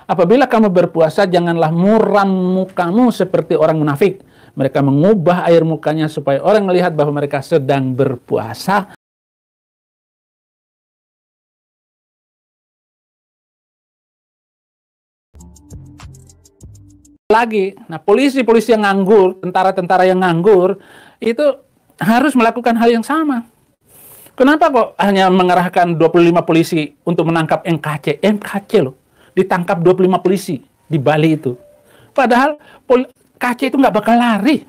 apabila kamu berpuasa, janganlah muram mukamu seperti orang munafik. Mereka mengubah air mukanya supaya orang melihat bahwa mereka sedang berpuasa. Lagi, nah polisi-polisi yang nganggur, tentara-tentara yang nganggur, itu harus melakukan hal yang sama. Kenapa kok hanya mengerahkan 25 polisi untuk menangkap NKC? NKC loh, ditangkap 25 polisi di Bali itu. Padahal KC itu nggak bakal lari,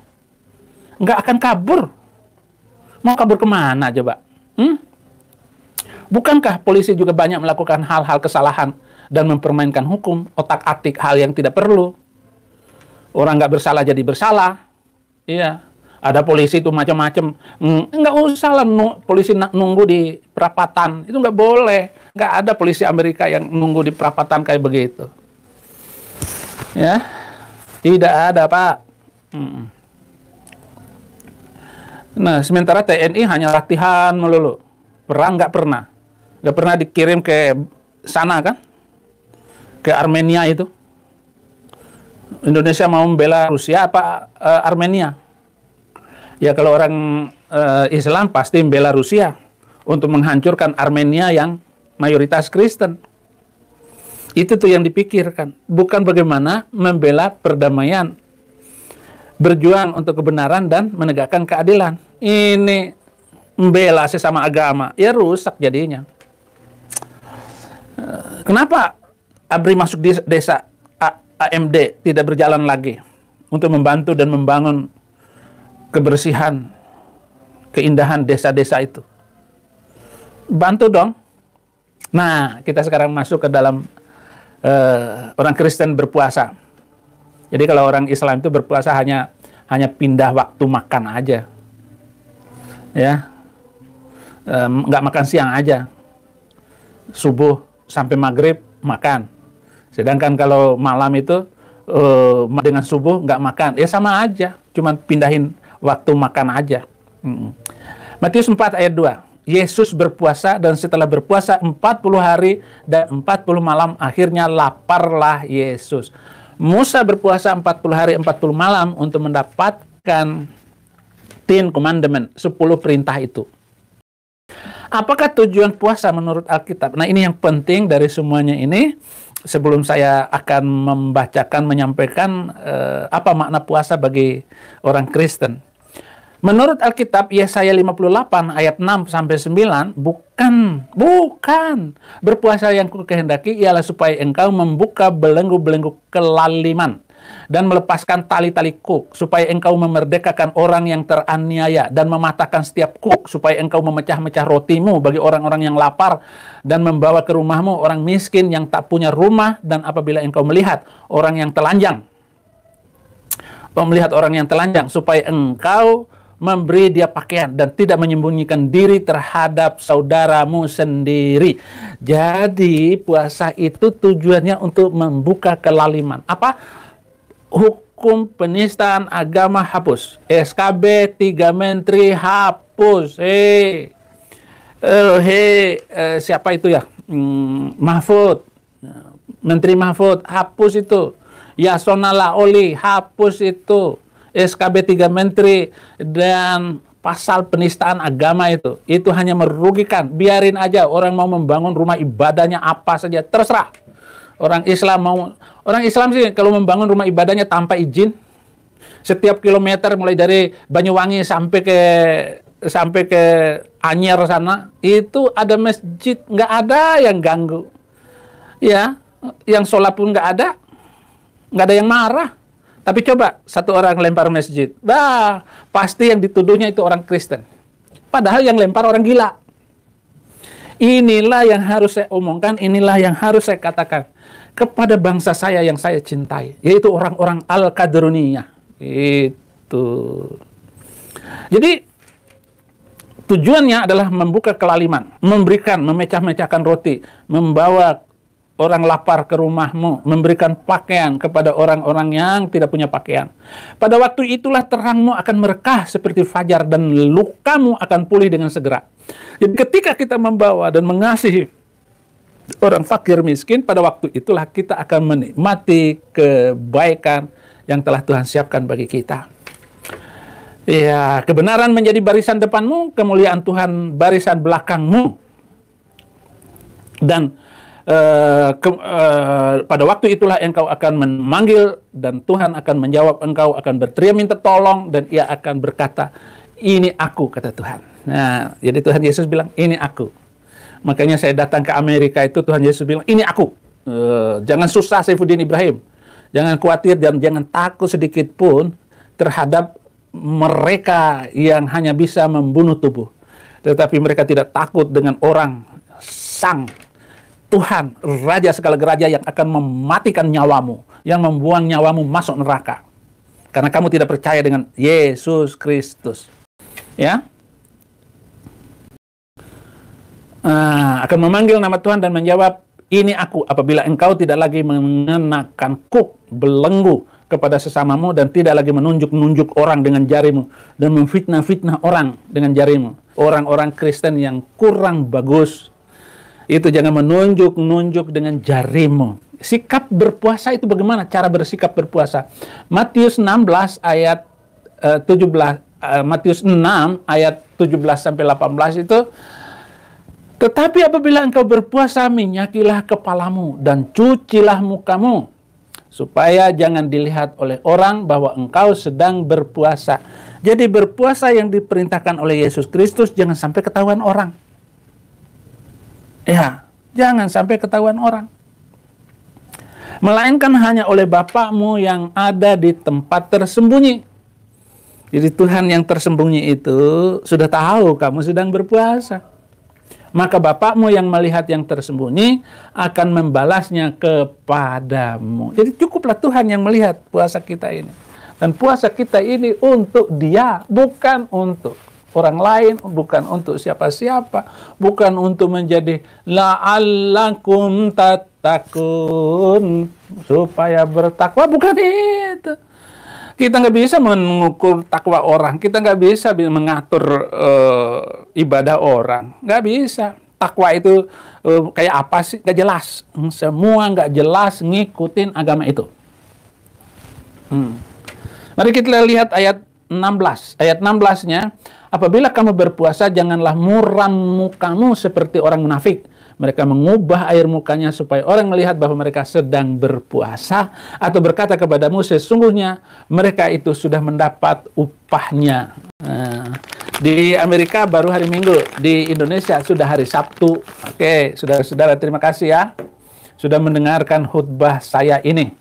nggak akan kabur. Mau kabur kemana coba? Bukankah polisi juga banyak melakukan hal-hal kesalahan dan mempermainkan hukum, otak-atik hal yang tidak perlu? Orang nggak bersalah jadi bersalah. Iya, ada polisi itu macam-macam. Nggak usah lah polisi nunggu di perapatan. Itu nggak boleh. Nggak ada polisi Amerika yang nunggu di perapatan kayak begitu. Ya, tidak ada, Pak. Nah, sementara TNI hanya latihan melulu. Perang nggak pernah. Nggak pernah dikirim ke sana kan? Ke Armenia itu. Indonesia mau membela Rusia apa Armenia? Ya kalau orang Islam pasti membela Rusia untuk menghancurkan Armenia yang mayoritas Kristen. Itu tuh yang dipikirkan, bukan bagaimana membela perdamaian, berjuang untuk kebenaran dan menegakkan keadilan. Ini membela sesama agama, ya rusak jadinya. Kenapa ABRI masuk di desa AMD tidak berjalan lagi untuk membantu dan membangun kebersihan, keindahan desa-desa itu? Bantu dong. Nah, kita sekarang masuk ke dalam orang Kristen berpuasa. Jadi kalau orang Islam itu berpuasa hanya pindah waktu makan aja, ya, nggak makan siang aja, subuh sampai maghrib makan. Sedangkan kalau malam itu dengan subuh nggak makan, ya sama aja, cuman pindahin waktu makan aja. Matius 4 ayat 2. Yesus berpuasa dan setelah berpuasa 40 hari dan 40 malam akhirnya laparlah Yesus. Musa berpuasa 40 hari 40 malam untuk mendapatkan 10 commandment, 10 perintah itu. Apakah tujuan puasa menurut Alkitab? Nah, ini yang penting dari semuanya ini. Sebelum saya akan membacakan, menyampaikan apa makna puasa bagi orang Kristen. Menurut Alkitab, Yesaya 58 ayat 6 sampai 9, bukan berpuasa yang kukehendaki ialah supaya engkau membuka belenggu-belenggu kelaliman dan melepaskan tali-tali kuk, supaya engkau memerdekakan orang yang teraniaya dan mematahkan setiap kuk, supaya engkau memecah-mecah rotimu bagi orang-orang yang lapar dan membawa ke rumahmu orang miskin yang tak punya rumah, dan apabila engkau melihat orang yang telanjang, supaya engkau memberi dia pakaian dan tidak menyembunyikan diri terhadap saudaramu sendiri. Jadi puasa itu tujuannya untuk membuka kelaliman. Apa? Hukum penistaan agama hapus. SKB 3 Menteri hapus. Siapa itu ya? Mahfud. Menteri Mahfud hapus itu. Yasona Laoli hapus itu. SKB 3 Menteri dan pasal penistaan agama itu hanya merugikan. Biarin aja orang mau membangun rumah ibadahnya apa saja, terserah. Orang Islam sih kalau membangun rumah ibadahnya tanpa izin, setiap kilometer mulai dari Banyuwangi sampai ke Anyer sana itu ada masjid, nggak ada yang ganggu, ya, yang sholat pun nggak ada yang marah. Tapi coba satu orang lempar masjid, pasti yang dituduhnya itu orang Kristen. Padahal yang lempar orang gila. Inilah yang harus saya omongkan, inilah yang harus saya katakan kepada bangsa saya yang saya cintai, yaitu orang-orang Al-Qadroniyah. Itu. Jadi tujuannya adalah membuka kelaliman, memecah-mecahkan roti, membawa orang lapar ke rumahmu, memberikan pakaian kepada orang-orang yang tidak punya pakaian. Pada waktu itulah terangmu akan merekah seperti fajar dan lukamu akan pulih dengan segera. Jadi ketika kita membawa dan mengasihi orang fakir miskin, pada waktu itulah kita akan menikmati kebaikan yang telah Tuhan siapkan bagi kita. Ya, kebenaran menjadi barisan depanmu, kemuliaan Tuhan barisan belakangmu. Dan pada waktu itulah engkau akan memanggil dan Tuhan akan menjawab, engkau akan berteriak minta tolong dan ia akan berkata, ini aku, kata Tuhan. Nah, jadi Tuhan Yesus bilang, ini aku. Makanya saya datang ke Amerika itu, Tuhan Yesus bilang, ini aku. Jangan susah Saifuddin Ibrahim. Jangan khawatir dan jangan takut sedikit pun terhadap mereka yang hanya bisa membunuh tubuh. Tetapi mereka tidak takut dengan orang sang Tuhan, Raja segala geraja yang akan mematikan nyawamu, yang membuang nyawamu masuk neraka. Karena kamu tidak percaya dengan Yesus Kristus. Ya, akan memanggil nama Tuhan dan menjawab, ini aku, apabila engkau tidak lagi mengenakan kuk belenggu kepada sesamamu dan tidak lagi menunjuk-nunjuk orang dengan jarimu dan memfitnah-fitnah orang dengan jarimu. Orang-orang Kristen yang kurang bagus itu jangan menunjuk-nunjuk dengan jarimu. Sikap berpuasa itu bagaimana? Cara bersikap berpuasa. Matius 16 ayat 17, Matius 6 ayat 17 sampai 18 itu, tetapi apabila engkau berpuasa, minyakilah kepalamu dan cucilah mukamu, supaya jangan dilihat oleh orang bahwa engkau sedang berpuasa. Jadi berpuasa yang diperintahkan oleh Yesus Kristus jangan sampai ketahuan orang. Ya, jangan sampai ketahuan orang. Melainkan hanya oleh Bapakmu yang ada di tempat tersembunyi. Jadi Tuhan yang tersembunyi itu sudah tahu kamu sedang berpuasa. Maka Bapakmu yang melihat yang tersembunyi akan membalasnya kepadamu. Jadi cukuplah Tuhan yang melihat puasa kita ini. Dan puasa kita ini untuk Dia, bukan untuk orang lain, bukan untuk siapa-siapa, bukan untuk menjadi la'allakum tattaqun, supaya bertakwa, bukan itu. Kita nggak bisa mengukur takwa orang, kita nggak bisa mengatur ibadah orang, nggak bisa. Takwa itu kayak apa sih? Nggak jelas. Semua nggak jelas ngikutin agama itu. Mari kita lihat ayat 16. Ayat 16-nya, apabila kamu berpuasa, janganlah muram mukamu seperti orang munafik. Mereka mengubah air mukanya supaya orang melihat bahwa mereka sedang berpuasa, atau berkata kepadamu, sesungguhnya mereka itu sudah mendapat upahnya. Di Amerika baru hari Minggu, di Indonesia sudah hari Sabtu. Oke, saudara-saudara, terima kasih ya sudah mendengarkan khutbah saya ini.